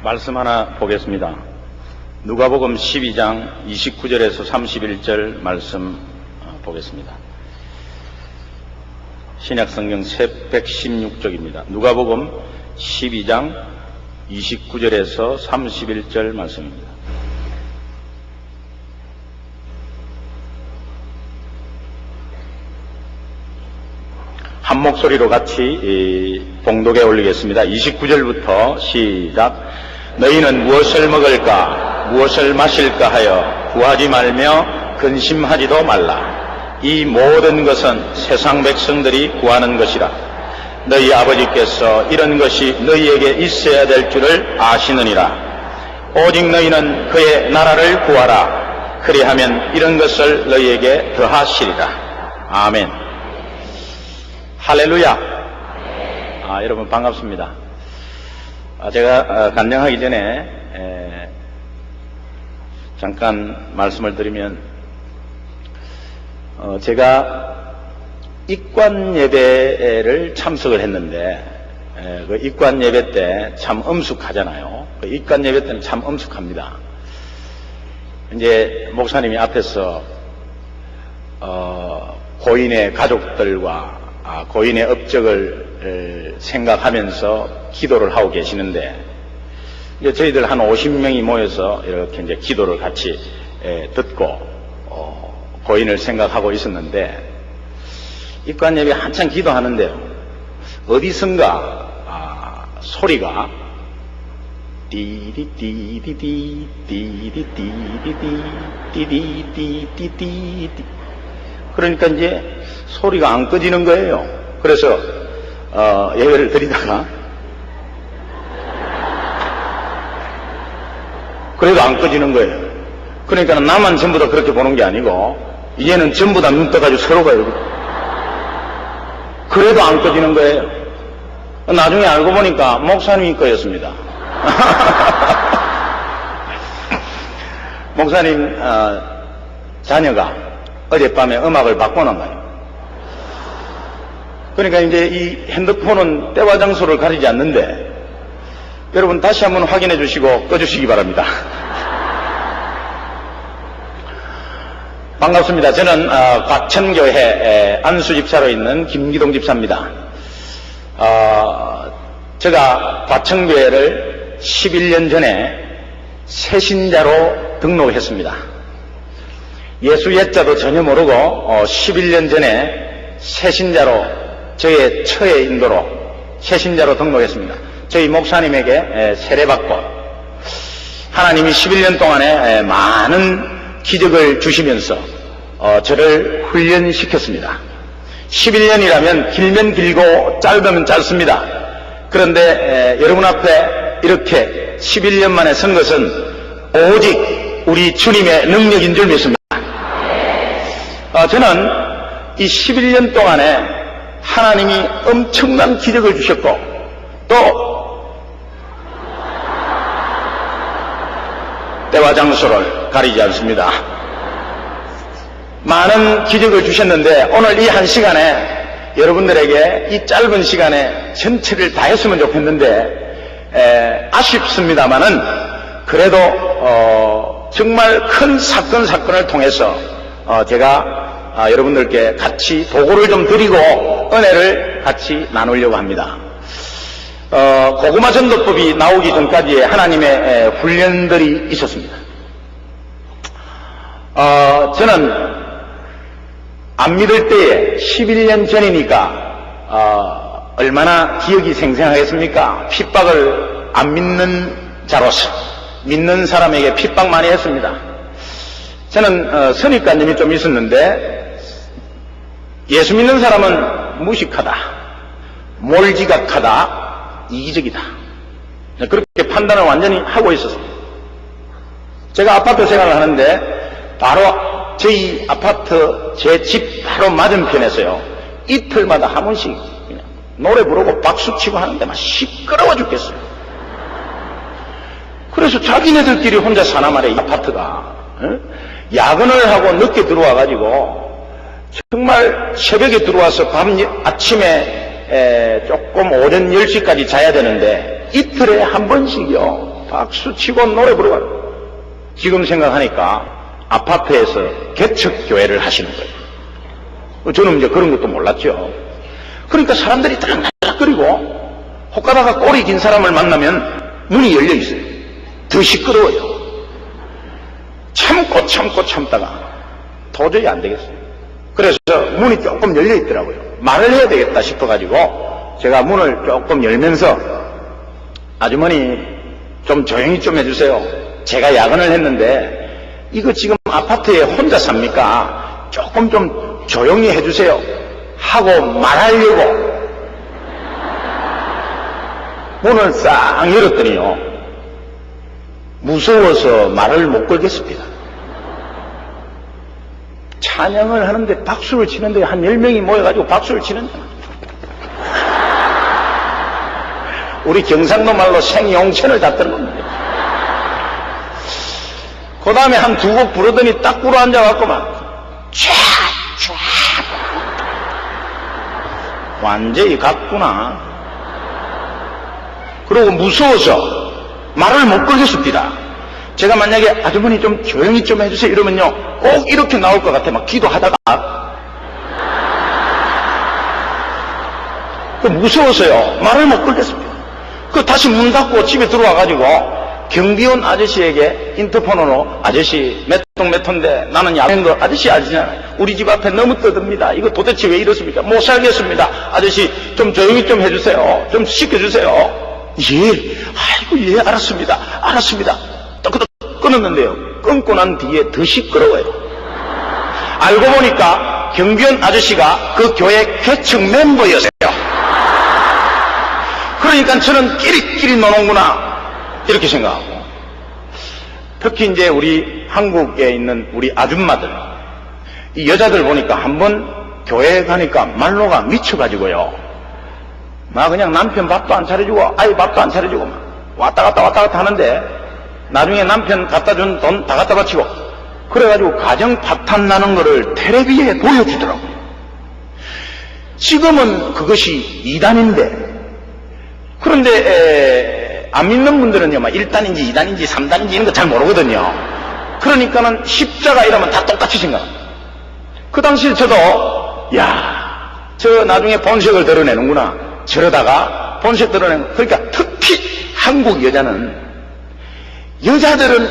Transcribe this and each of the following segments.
말씀 하나 보겠습니다. 누가복음 12장 29절에서 31절 말씀 보겠습니다. 신약성경 116쪽입니다. 누가복음 12장 29절에서 31절 말씀입니다. 한 목소리로 같이 봉독에 올리겠습니다. 29절부터 시작. 너희는 무엇을 먹을까 무엇을 마실까 하여 구하지 말며 근심하지도 말라. 이 모든 것은 세상 백성들이 구하는 것이라. 너희 아버지께서 이런 것이 너희에게 있어야 될 줄을 아시느니라. 오직 너희는 그의 나라를 구하라. 그리하면 이런 것을 너희에게 더하시리라. 아멘. 할렐루야. 여러분 반갑습니다. 제가 간증하기 전에 잠깐 말씀을 드리면, 제가 입관 예배를 참석을 했는데, 그 입관 예배 때 참 엄숙하잖아요. 그 입관 예배 때는 참 엄숙합니다. 이제 목사님이 앞에서 고인의 가족들과 고인의 업적을 생각하면서 기도를 하고 계시는데, 이제 저희들 한 50명이 모여서 이렇게 이제 기도를 같이 듣고 고인을 생각하고 있었는데, 입관 예배 한참 기도하는데요, 어디선가 소리가 띠디띠디디 띠디띠디디 띠디띠디디, 그러니까 이제 소리가 안 꺼지는 거예요. 그래서 예배를 드리다가 그래도 안 꺼지는 거예요. 그러니까 나만 전부 다 그렇게 보는 게 아니고 이제는 전부 다 눈 떠가지고 서로가 이렇게, 그래도 안 꺼지는 거예요. 나중에 알고 보니까 목사님이 꺼였습니다. 목사님 자녀가 어젯밤에 음악을 바꿔놓은 거예요. 그러니까 이제 이 핸드폰은 때와 장소를 가리지 않는데, 여러분 다시 한번 확인해 주시고 꺼주시기 바랍니다. 반갑습니다. 저는 과천교회 안수집사로 있는 김기동 집사입니다. 제가 과천교회를 11년 전에 새신자로 등록했습니다. 예수 예자도 전혀 모르고 11년 전에 새신자로, 저의 처의 인도로 새신자로 등록했습니다. 저희 목사님에게 세례받고 하나님이 11년 동안에 많은 기적을 주시면서 저를 훈련시켰습니다. 11년이라면 길면 길고 짧으면 짧습니다. 그런데 여러분 앞에 이렇게 11년 만에 선 것은 오직 우리 주님의 능력인 줄 믿습니다. 저는 이 11년 동안에 하나님이 엄청난 기적을 주셨고, 또 때와 장소를 가리지 않습니다. 많은 기적을 주셨는데, 오늘 이 한 시간에 여러분들에게 이 짧은 시간에 전체를 다 했으면 좋겠는데 아쉽습니다만은 그래도 정말 큰 사건을 통해서 제가 여러분들께 같이 도구를 좀 드리고 은혜를 같이 나누려고 합니다. 고구마 전도법이 나오기 전까지의 하나님의 훈련들이 있었습니다. 저는 안 믿을 때에 11년 전이니까 얼마나 기억이 생생하겠습니까? 핍박을 안 믿는 자로서 믿는 사람에게 핍박 많이 했습니다. 저는 선입관념이 좀 있었는데, 예수 믿는 사람은 무식하다, 몰지각하다, 이기적이다, 그렇게 판단을 완전히 하고 있었습니다. 제가 아파트 생활을 하는데 바로 저희 아파트 제 집 바로 맞은편에서요, 이틀마다 한 번씩 그냥 노래 부르고 박수치고 하는데 막 시끄러워 죽겠어요. 그래서 자기네들끼리 혼자 사나 말이에요. 이 아파트가 야근을 하고 늦게 들어와가지고 정말 새벽에 들어와서 아침에 조금 오전 10시까지 자야 되는데 이틀에 한 번씩요 박수치고 노래 부르고. 지금 생각하니까 아파트에서 개척교회를 하시는 거예요. 저는 이제 그런 것도 몰랐죠. 그러니까 사람들이 들락날락거리고 혹가다가 꼬리 긴 사람을 만나면 문이 열려 있어요. 더 시끄러워요. 참다가 도저히 안 되겠어요. 그래서 문이 조금 열려 있더라고요. 말을 해야 되겠다 싶어가지고 제가 문을 조금 열면서 아주머니 좀 조용히 좀 해주세요. 제가 야근을 했는데 이거 지금 아파트에 혼자 삽니까? 조금 좀 조용히 해주세요 하고 말하려고 문을 싹 열었더니요, 무서워서 말을 못 걸겠습니다. 찬양을 하는데 박수를 치는데 한 10명이 모여가지고 박수를 치는데, 우리 경상도 말로 생용천을 다 뜨는 겁니다. 그 다음에 한 두 곡 부르더니 딱 꿇어 앉아갖고만 촤촤 완전히 갔구나. 그러고 무서워서 말을 못 걸겠습니다. 제가 만약에 아주머니 좀 조용히 좀 해주세요 이러면요 꼭 이렇게 나올 것 같아. 막 기도하다가 무서워서요 말을 못 걸겠습니다. 다시 문 닫고 집에 들어와가지고 경비원 아저씨에게 인터폰으로 아저씨 몇 동 몇 톤데 나는 야간 거 아저씨 아시잖아요. 우리 집 앞에 너무 떠듭니다. 이거 도대체 왜 이렇습니까? 못 살겠습니다. 아저씨 좀 조용히 좀 해주세요. 좀 시켜주세요. 예, 아이고 예 알았습니다. 또 끊었는데요. 끊고 난 뒤에 더 시끄러워요. 알고 보니까 경비원 아저씨가 그 교회 개척 멤버였어요. 그러니까 저는 끼리끼리 노는구나 이렇게 생각하고, 특히 이제 우리 한국에 있는 우리 아줌마들, 이 여자들 보니까 한번 교회에 가니까 말로가 미쳐가지고요, 막 그냥 남편 밥도 안 차려주고 아이 밥도 안 차려주고 막 왔다 갔다 하는데 나중에 남편 갖다 준 돈 다 갖다 바치고 그래가지고 가정 파탄 나는 거를 텔레비에 보여주더라고요. 지금은 그것이 이단인데, 그런데 안 믿는 분들은요, 막 1단인지 2단인지 3단인지 이런 거 잘 모르거든요. 그러니까는 십자가 이러면 다 똑같이 생각합니다. 그 당시에 저도 저 나중에 본색을 드러내는구나. 저러다가 본색 드러내는, 그러니까 특히 한국 여자들은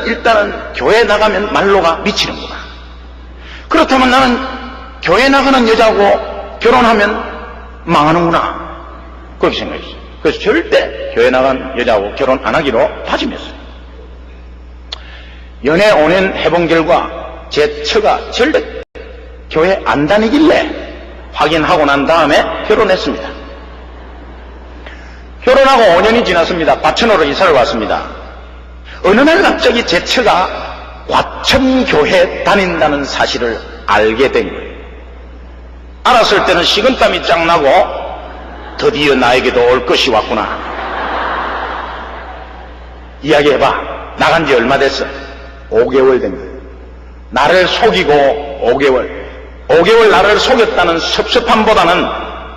일단은 교회 나가면 말로가 미치는구나. 그렇다면 나는 교회 나가는 여자하고 결혼하면 망하는구나. 그렇게 생각했어요. 그래서 절대 교회 나간 여자하고 결혼 안 하기로 다짐했어요. 연애 5년 해본 결과 제 처가 절대 교회 안 다니길래 확인하고 난 다음에 결혼했습니다. 결혼하고 5년이 지났습니다. 과천으로 이사를 왔습니다. 어느 날 갑자기 제 처가 과천교회 다닌다는 사실을 알게 된 거예요. 알았을 때는 식은땀이 쫙 나고 드디어 나에게도 올 것이 왔구나. 이야기해봐. 나간 지 얼마 됐어? 5개월 된 거예요. 나를 속이고 5개월 나를 속였다는 섭섭함보다는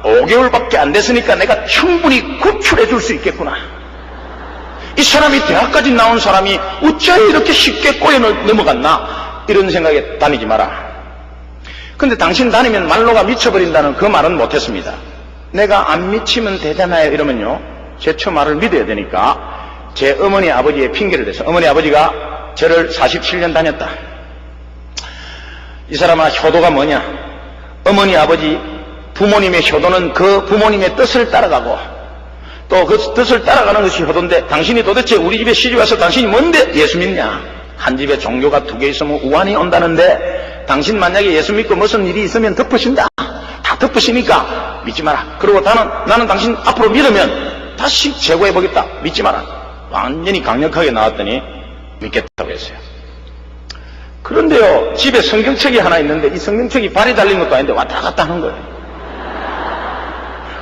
5개월밖에 안 됐으니까 내가 충분히 구출해 줄 수 있겠구나. 이 사람이 대학까지 나온 사람이 어찌하여 이렇게 쉽게 꼬여 넘어갔나, 이런 생각에 다니지 마라. 근데 당신 다니면 말로가 미쳐버린다는 그 말은 못했습니다. 내가 안 미치면 되잖아요 이러면요, 제 처 말을 믿어야 되니까 제 어머니 아버지의 핑계를 대서, 어머니 아버지가 저를 47년 다녔다. 이 사람아, 효도가 뭐냐? 어머니 아버지 부모님의 효도는 그 부모님의 뜻을 따라가고 또 그 뜻을 따라가는 것이 효도인데, 당신이 도대체 우리 집에 시집와서 당신이 뭔데 예수 믿냐? 한 집에 종교가 2개 있으면 우환이 온다는데, 당신 만약에 예수 믿고 무슨 일이 있으면 덮으신다. 다 덮으시니까 믿지 마라. 그리고 나는 당신 앞으로 믿으면 다시 제거해보겠다. 믿지 마라. 완전히 강력하게 나왔더니 믿겠다고 했어요. 그런데요, 집에 성경책이 하나 있는데 이 성경책이 발이 달린 것도 아닌데 왔다 갔다 하는 거예요.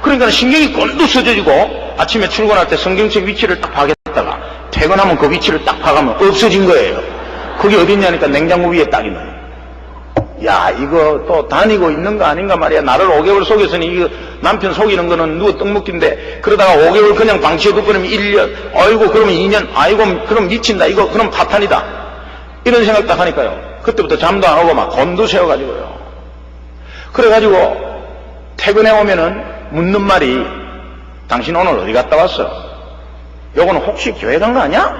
그러니까 신경이 곤두서져지고 아침에 출근할 때 성경책 위치를 딱 파겠다가 퇴근하면 그 위치를 딱 파가면 없어진 거예요. 그게 어딨냐니까 냉장고 위에 딱 있는 거예요. 야, 이거 또 다니고 있는 거 아닌가 말이야. 나를 5개월 속였으니 이거 남편 속이는 거는 누구 떡먹기인데 그러다가 5개월 그냥 방치해두고면 1년, 아이고, 그러면 2년, 아이고, 그럼 미친다. 이거, 그럼 파탄이다. 이런 생각 딱 하니까요. 그때부터 잠도 안 오고 막 곤두세워가지고요. 그래가지고 퇴근해 오면은 묻는 말이 당신 오늘 어디 갔다 왔어? 요거는 혹시 교회 간 거 아니야?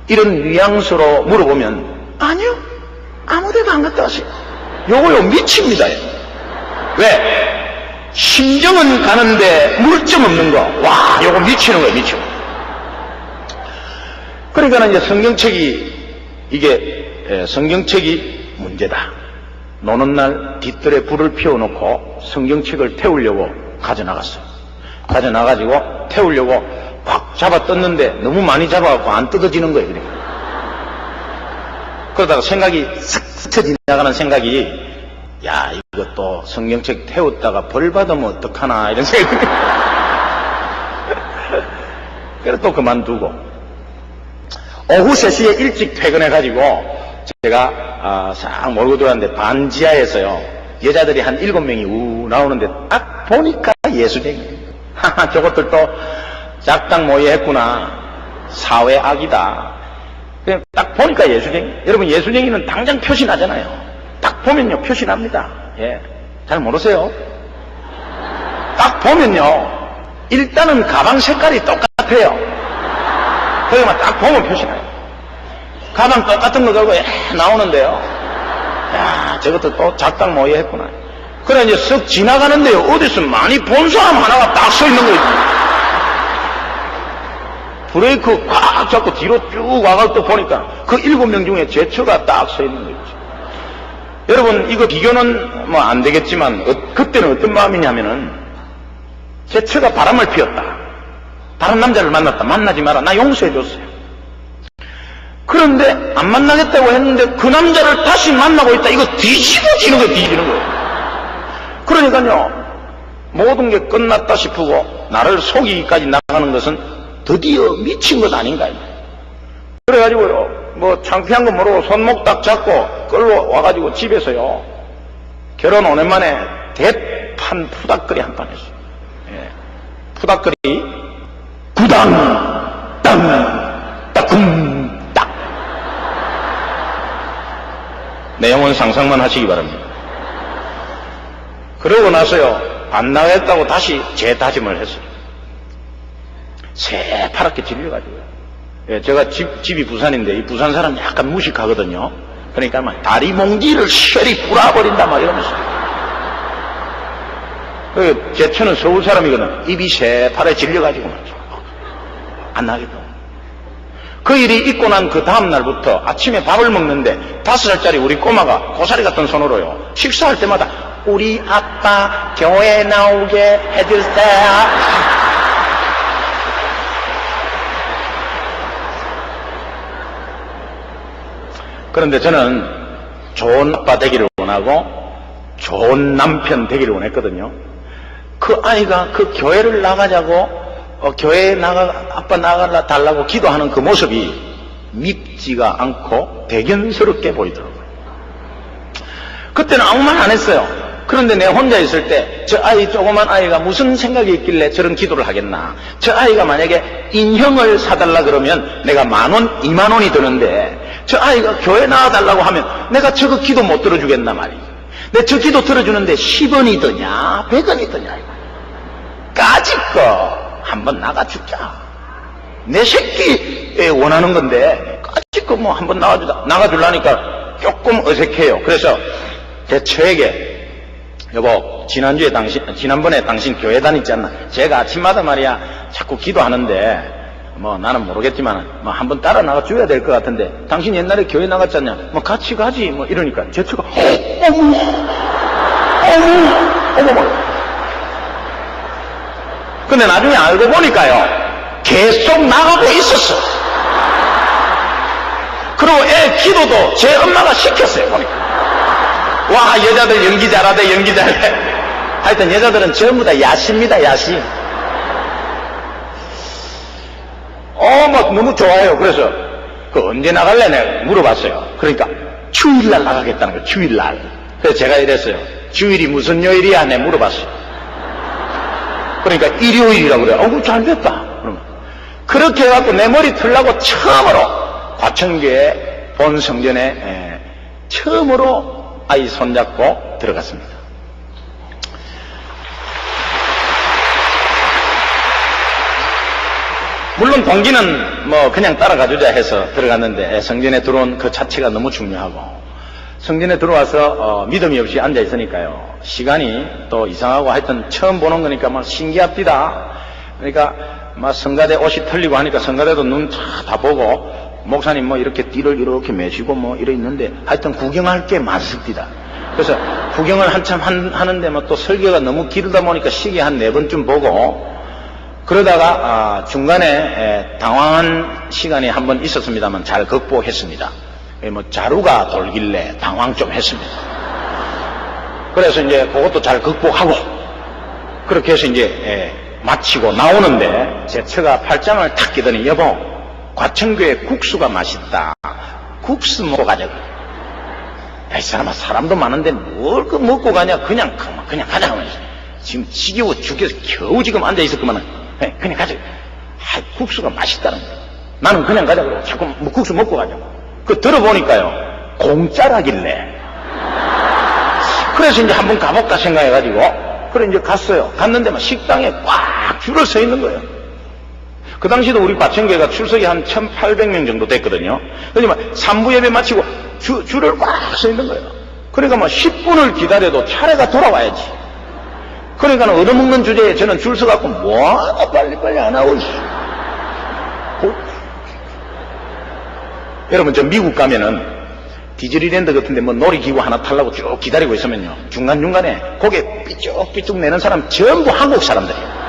이런 뉘앙스로 물어보면 아니요, 아무데도 안 갔다 왔어요. 요거요 미칩니다. 왜? 심정은 가는데 물점 없는 거. 와, 요거 미치는 거예요. 미치고. 그러니까 이제 성경책이 문제다. 노는 날 뒷뜰에 불을 피워놓고 성경책을 태우려고 가져나갔어요. 가져나가지고 태우려고 꽉 잡아 떴는데 너무 많이 잡아갖고 안 뜯어지는 거예요. 그러니까. 그러다가 생각이 싹 스쳐 지나가는 생각이, 야, 이것도 성경책 태웠다가 벌 받으면 어떡하나 이런 생각이. 그래서 또 그만두고 오후 3시에 일찍 퇴근해가지고 제가 싹 몰고 들어왔는데 반지하에서요 여자들이 한 7명이 우 나오는데 딱 보니까 예수쟁이. 저것들도 작당 모의했구나. 사회 악이다. 그냥 딱 보니까 예수쟁이. 여러분, 예수쟁이는 당장 표시나잖아요. 딱 보면요 표시납니다. 예, 잘 모르세요? 딱 보면요 일단은 가방 색깔이 똑같아요. 그러면 딱 보면 표시나요. 가방 똑같은 거 들고 나오는데요. 야, 저것도 또 작당 모의했구나. 그래 이제 쓱 지나가는데요 어디서 많이 본 사람 하나가 딱 서 있는 거예요. 브레이크 꽉 잡고 뒤로 쭉 와갈 때 보니까 그 7명 중에 제 처가 딱 서 있는 거예요. 여러분, 이거 비교는 뭐 안 되겠지만 그때는 어떤 마음이냐면은 제 처가 바람을 피웠다. 다른 남자를 만났다. 만나지 마라. 나 용서해 줬어요. 그런데 안 만나겠다고 했는데 그 남자를 다시 만나고 있다. 이거 뒤집어지는 거예요. 뒤집는 거예요. 그러니까요 모든 게 끝났다 싶고 나를 속이기까지 나가는 것은 드디어 미친 것 아닌가. 그래가지고요 뭐 창피한 거 모르고 손목 딱 잡고 끌러 와가지고 집에서요 결혼 5년 만에 대판 푸닥거리 한 판 했어요. 예. 푸닥거리 구당 땅 따쿵 딱. 내용은 상상만 하시기 바랍니다. 그러고 나서요 안 나가겠다고 다시 재다짐을 했어요. 새파랗게 질려가지고요. 예, 제가 집이 부산인데 이 부산 사람 약간 무식하거든요. 그러니까 막 다리 몽지를 셔리 뿌라버린다 막 이러면서. 제 처는 서울 사람이거든. 입이 새파랗게 질려가지고 안 나가겠다고. 그 일이 있고 난 그 다음날부터 아침에 밥을 먹는데 5살짜리 우리 꼬마가 고사리 같은 손으로요 식사할 때마다 우리 아빠 교회 나오게 해주세요. 그런데 저는 좋은 아빠 되기를 원하고 좋은 남편 되기를 원했거든요. 그 아이가 그 교회를 나가자고 교회에 아빠 나가 달라고 기도하는 그 모습이 밉지가 않고 대견스럽게 보이더라고요. 그때는 아무 말 안 했어요. 그런데 내가 혼자 있을 때 저 아이 조그만 아이가 무슨 생각이 있길래 저런 기도를 하겠나. 저 아이가 만약에 인형을 사달라 그러면 내가 10,000원 20,000원이 드는데 저 아이가 교회 나와달라고 하면 내가 저거 기도 못 들어주겠나 말이야. 내 저 기도 들어주는데 10원이 드냐 100원이 드냐 까짓 거 한번 나가주자. 내 새끼에 원하는 건데 까짓 거 뭐 한번 나가주려니까 조금 어색해요. 그래서 제 처에게 여보 지난번에 당신 교회 다니지 않나. 제가 아침마다 말이야 자꾸 기도하는데 뭐 나는 모르겠지만 뭐 한번 따라 나가 줘야 될 것 같은데 당신 옛날에 교회 나갔잖냐. 뭐 같이 가지 뭐 이러니까 제 처가 어머. 근데 나중에 알고 보니까요 계속 나가고 있었어. 그리고 애 기도도 제 엄마가 시켰어요. 보니까 와 여자들 연기 잘하대 연기 잘해. 하여튼 여자들은 전부 다 야시입니다. 야시. 막 너무 좋아요. 그래서 그 언제 나갈래 내가 물어봤어요. 그러니까 주일날 나가겠다는 거예요. 주일날. 그래서 제가 이랬어요. 주일이 무슨 요일이야? 내 물어봤어요. 그러니까 일요일이라고 그래요. 어우, 잘 됐다. 그러면. 그렇게 해갖고 내 머리 틀라고 처음으로 과천교회 본 성전에 처음으로 아이 손잡고 들어갔습니다. 물론 동기는 뭐 그냥 따라가주자 해서 들어갔는데 성전에 들어온 그 자체가 너무 중요하고 성전에 들어와서 믿음이 없이 앉아 있으니까요. 시간이 또 이상하고 하여튼 처음 보는 거니까 막 신기합니다. 그러니까 막 성가대 옷이 틀리고 하니까 성가대도 눈 다 보고 목사님 뭐 이렇게 띠를 이렇게 매시고 뭐 이래 있는데 하여튼 구경할 게 많습니다. 그래서 구경을 한참 하는데 뭐 또 설교가 너무 길다 보니까 시계 한 4번쯤 보고 그러다가 중간에 당황한 시간이 한 번 있었습니다만 잘 극복했습니다. 뭐 자루가 돌길래 당황 좀 했습니다. 그래서 이제 그것도 잘 극복하고 그렇게 해서 이제 마치고 나오는데 제 처가 팔짱을 탁 끼더니 여보 과천교회 국수가 맛있다. 국수 먹고 가자고. 야, 이 사람아 사람도 많은데 뭘 그 먹고 가냐. 그냥 가자고. 지금 지겨워 죽겠어. 겨우 지금 앉아 있었구만. 그냥 가자고. 국수가 맛있다는 거야. 나는 그냥 가자고. 자꾸 국수 먹고 가자고. 그 들어보니까요 공짜라길래 그래서 이제 한번 가볼까 생각해가지고 그래 이제 갔어요. 갔는데 막 식당에 꽉 줄을 서 있는 거예요. 그 당시도 우리 과천교회가 출석이 한 1800명 정도 됐거든요. 그러니까 3부 예배 마치고 줄을 꽉 서 있는 거예요. 그러니까 뭐 10분을 기다려도 차례가 돌아와야지. 그러니까 얻어먹는 주제에 저는 줄 서갖고 뭐하나 빨리빨리 안 하고 여러분 저 미국 가면은 디즈니랜드 같은데 뭐 놀이기구 하나 타려고 쭉 기다리고 있으면요 중간중간에 고개 삐쭉삐쭉 내는 사람 전부 한국 사람들이에요.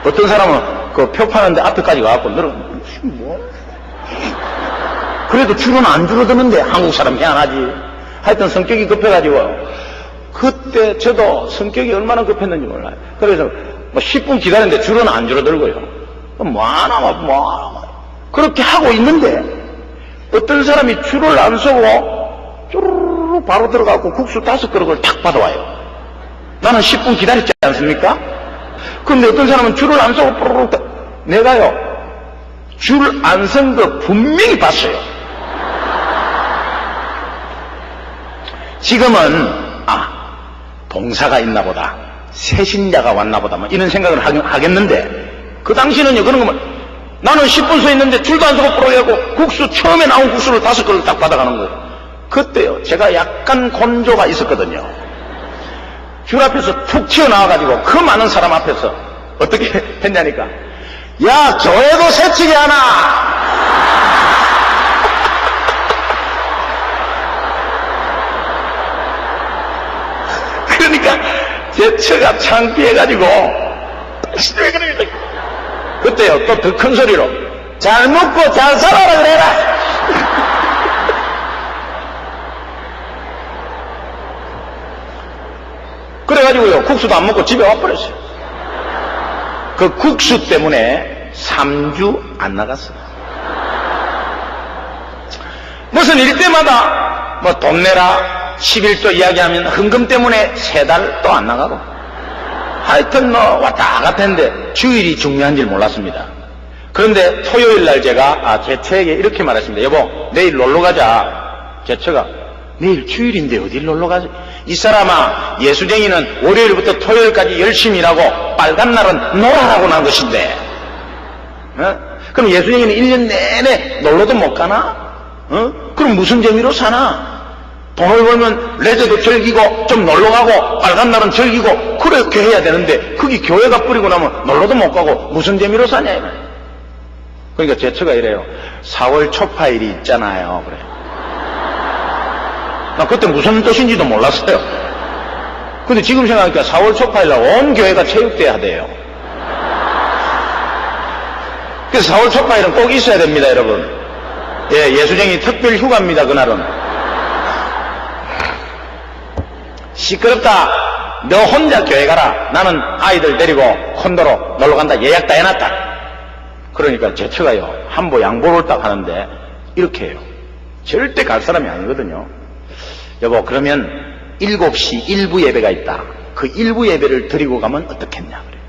어떤 사람은 그 표 파는데 앞에까지 가갖고 너는 뭐 그래도 줄은 안 줄어드는데 한국 사람 희한하지. 하여튼 성격이 급해가지고 그때 저도 성격이 얼마나 급했는지 몰라요. 그래서 뭐 10분 기다렸는데 줄은 안 줄어들고요. 뭐하나 그렇게 하고 있는데 어떤 사람이 줄을 안 서고 쭈르르 바로 들어가고 국수 5그릇을 탁 받아와요. 나는 10분 기다렸지 않습니까? 그런데 어떤 사람은 줄을 안 서고 뽀르르 내가요 줄 안 선 거 분명히 봤어요. 지금은 봉사가 있나 보다 새신자가 왔나 보다 뭐 이런 생각을 하겠는데 그 당시는요 그런 거면 나는 10분 서 있는데 줄도 안 서고 뿌려가고 국수 처음에 나온 국수를 5그릇 딱 받아가는 거예요. 그때요 제가 약간 곤조가 있었거든요. 줄 앞에서 툭 튀어나와가지고 그 많은 사람 앞에서 어떻게 했냐니까 야 교회도 새치기 하나. 그러니까 제 처가 창피해가지고 왜 그래 그때요 또 더 큰 소리로 잘 먹고 잘 살아라 그래라. 그래가지고요 국수도 안 먹고 집에 와버렸어요. 그 국수 때문에 3주 안 나갔어요. 무슨 일 때마다 뭐 돈 내라 11조 이야기하면 헌금 때문에 3달 또 안 나가고 하여튼 뭐 왔다 갔다 했는데 주일이 중요한 줄 몰랐습니다. 그런데 토요일 날 제가 제 처에게 이렇게 말했습니다. 여보 내일 놀러 가자. 제 처가 내일 주일인데 어딜 놀러 가지? 이 사람아 예수쟁이는 월요일부터 토요일까지 열심히 일하고 빨간 날은 놀아라고 난 것인데 그럼 예수쟁이는 1년 내내 놀러도 못 가나? 그럼 무슨 재미로 사나? 돈을 벌면 레저도 즐기고 좀 놀러가고 빨간 날은 즐기고 그렇게 해야 되는데 그게 교회가 뿌리고 나면 놀러도 못 가고 무슨 재미로 사냐 이거야. 그러니까 제 처가 이래요. 4월 초파일이 있잖아요. 그래. 나 그때 무슨 뜻인지도 몰랐어요. 근데 지금 생각하니까 4월 초파일날 온 교회가 체육대회 하대요. 그래서 4월 초파일은 꼭 있어야 됩니다 여러분. 예, 예수쟁이 특별 휴가입니다 그날은. 시끄럽다. 너 혼자 교회 가라. 나는 아이들 데리고 콘도로 놀러 간다. 예약 다 해놨다. 그러니까 제 처가요 한보 양보를 딱 하는데 이렇게 해요. 절대 갈 사람이 아니거든요. 여보, 그러면 7시 일부 예배가 있다. 그 일부 예배를 드리고 가면 어떻겠냐 그래요.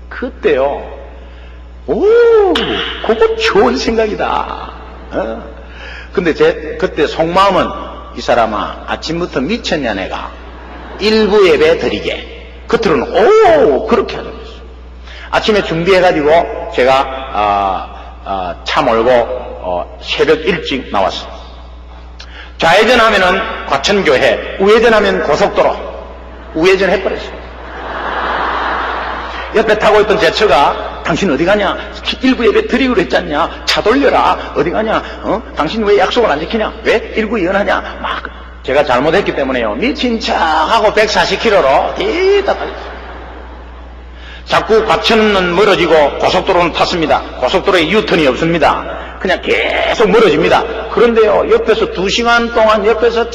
그때요, 오, 그거 좋은 생각이다. 근데 그때 속마음은, 이 사람아, 아침부터 미쳤냐 내가. 일부 예배 드리게. 겉으로는 오, 그렇게 하자고 했어요. 아침에 준비해가지고 제가 차 몰고 새벽 일찍 나왔어요. 좌회전하면은 과천교회, 우회전하면 고속도로. 우회전 해버렸어요. 옆에 타고 있던 제 차가, 당신 어디 가냐? 일부 예배 드리기로 했잖냐? 차 돌려라. 어디 가냐? 당신 왜 약속을 안 지키냐? 왜 일부 예언하냐? 막 제가 잘못했기 때문에요, 미친 척하고 140km로 뒤다 달렸어요. 자꾸 과천은 멀어지고 고속도로는 탔습니다. 고속도로에 유턴이 없습니다. 그냥 계속 멀어집니다. 그런데요, 옆에서 2시간 동안 옆에서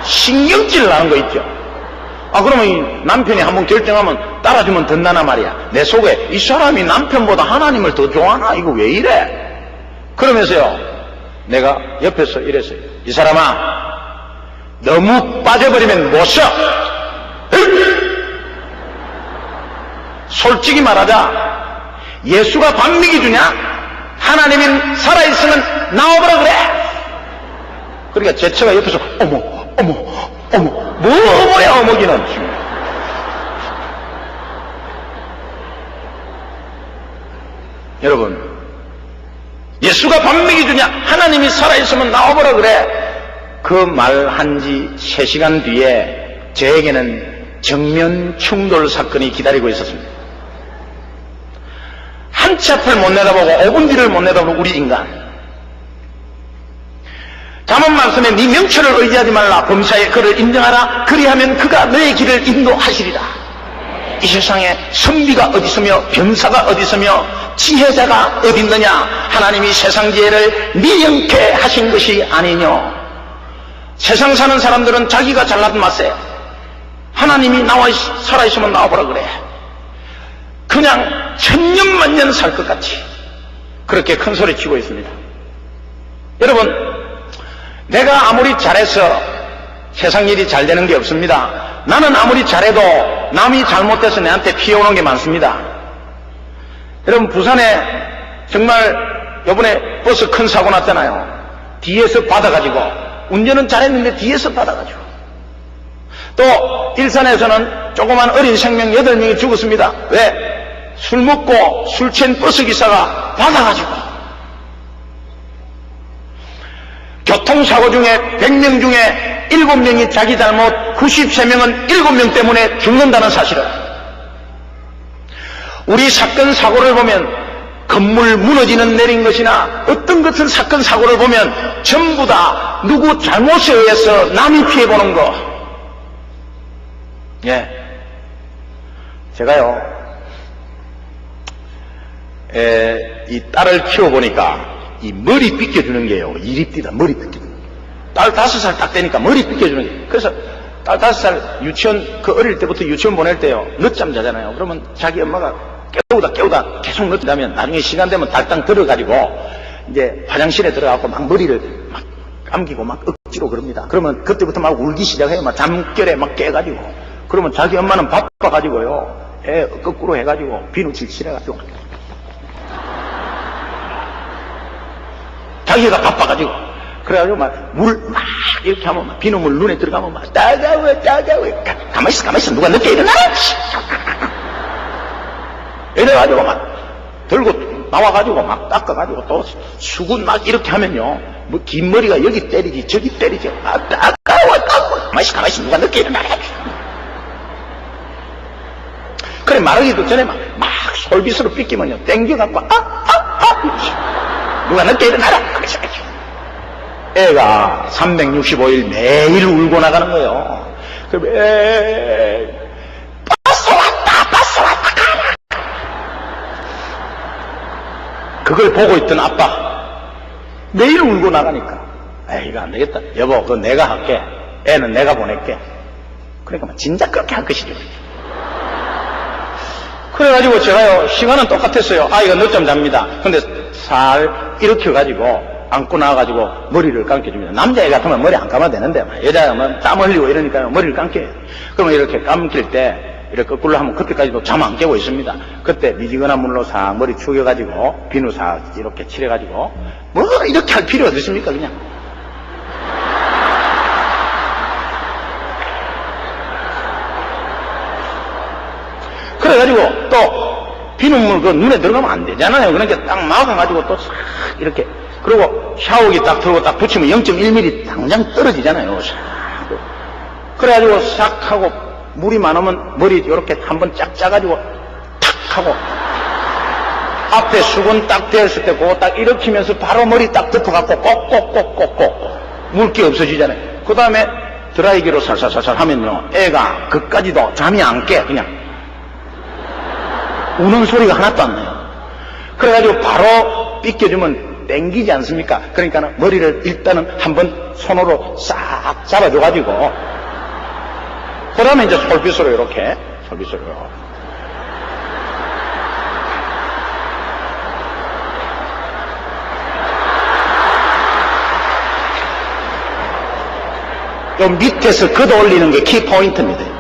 신경질 나는 거 있죠. 그러면 이 남편이 한번 결정하면 따라주면 된다나 말이야. 내 속에 이 사람이 남편보다 하나님을 더 좋아하나? 이거 왜 이래? 그러면서요, 내가 옆에서 이랬어요. 이 사람아, 너무 빠져버리면 못 써. 솔직히 말하자, 예수가 반미기 주냐? 하나님이 살아있으면 나와보라 그래. 그러니까 제 차가 옆에서 어머 뭐야 어머기는. 여러분, 예수가 반미기 주냐? 하나님이 살아있으면 나와보라 그래. 그 말 한 지 3시간 뒤에 저에게는 정면 충돌 사건이 기다리고 있었습니다. 한 치 앞을 못 내다보고 5분 뒤를 못 내다보고 우리 인간. 잠언 말씀에 네 명철을 의지하지 말라. 범사에 그를 인정하라. 그리하면 그가 너의 길을 인도하시리라. 이 세상에 선비가 어디 있으며 병사가 어디 있으며 지혜자가 어디 있느냐? 하나님이 세상 지혜를 미영케 하신 것이 아니뇨. 세상 사는 사람들은 자기가 잘나든 맛에 하나님이 살아있으면 나와보라 그래. 그냥 천년만년 살 것 같이 그렇게 큰 소리 치고 있습니다. 여러분, 내가 아무리 잘해서 세상 일이 잘 되는 게 없습니다. 나는 아무리 잘해도 남이 잘못해서 내한테 피해오는 게 많습니다. 여러분, 부산에 정말 요번에 버스 큰 사고 났잖아요. 뒤에서 받아가지고, 운전은 잘했는데 뒤에서 받아가지고. 또 일산에서는 조그만 어린 생명 8명이 죽었습니다. 왜? 술 먹고 술 취한 버스 기사가 받아가지고. 교통사고 중에 100명 중에 7명이 자기 잘못, 93명은 7명 때문에 죽는다는 사실을. 우리 사건 사고를 보면 건물 무너지는 내린 것이나 어떤 것은 사건 사고를 보면 전부 다 누구 잘못에 의해서 남이 피해보는 거. 예. 제가요, 이 딸을 키워보니까 이 머리 빗겨주는 게요, 일이 뛰다. 머리 빗겨주는 게. 딸 5살 딱 되니까 머리 빗겨주는 게. 그래서 딸 5살 유치원, 어릴 때부터 유치원 보낼 때요, 늦잠 자잖아요. 그러면 자기 엄마가 깨우다 계속 늦자면 나중에 시간 되면 달당 들어가지고 이제 화장실에 들어가고 막 머리를 막 감기고 막 억지로 그럽니다. 그러면 그때부터 막 울기 시작해요. 막 잠결에 막 깨가지고. 그러면 자기 엄마는 바빠가지고요, 애 거꾸로 해가지고 비누칠 칠해가지고 자기가 바빠가지고 그래가지고 막 물 막 이렇게 하면 막 비누물 눈에 들어가면 막 따가워 가만히 있어 누가 늦게 일어나라 이래가지고 막 들고 나와가지고 막 닦아가지고 또 수군 막 이렇게 하면요, 뭐 긴 머리가 여기 때리지 저기 때리지. 따가워 가만히 있어 누가 늦게 일어나라. 그래, 말하기도 전에 막 솔빗으로 삐끼면요, 땡겨갖고 누가 늦게 일어나라. 애가 365일 매일 울고 나가는 거예요. 그럼 버스 왔다 가라. 그걸 보고 있던 아빠 매일 울고 나가니까, 이거 안 되겠다. 여보, 그거 내가 할게. 애는 내가 보낼게. 그러니까 진짜 그렇게 할 것이죠. 그래가지고 제가요, 시간은 똑같았어요. 아이가 늦잠 잡니다. 근데 살 일으켜가지고 안고 나와가지고 머리를 감겨줍니다. 남자애 같으면 머리 안 감아도 되는데 여자면 땀 흘리고 이러니까 머리를 감겨요. 그러면 이렇게 감길 때 이렇게 거꾸로 하면 그때까지도 잠 안 깨고 있습니다. 그때 미지근한 물로 싹 머리 축여가지고 비누 싹 이렇게 칠해가지고 뭐 이렇게 할 필요 없으십니까 그냥. 그래가지고 또 비눗물 그 눈에 들어가면 안 되잖아요. 그러니까 딱 막아가지고 또 싹 이렇게 그리고 샤워기 딱 들고 딱 붙이면 0.1mm 당장 떨어지잖아요. 싹. 그래가지고 싹 하고 물이 많으면 머리 이렇게 한번 쫙 짜가지고 탁 하고 앞에 수건 딱 되었을 때 그거 딱 일으키면서 바로 머리 딱 덮어갖고 꼭꼭꼭꼭꼭 물기 없어지잖아요. 그 다음에 드라이기로 살살살살 하면요 애가 그까지도 잠이 안 깨. 그냥 우는 소리가 하나도 안 나요. 그래가지고 바로 삐껴주면 땡기지 않습니까? 그러니까 머리를 일단은 한번 손으로 싹 잡아줘가지고 그 다음에 이제 솔빗으로 이렇게 솔빗으로 요 밑에서 걷어 올리는 게 키포인트입니다.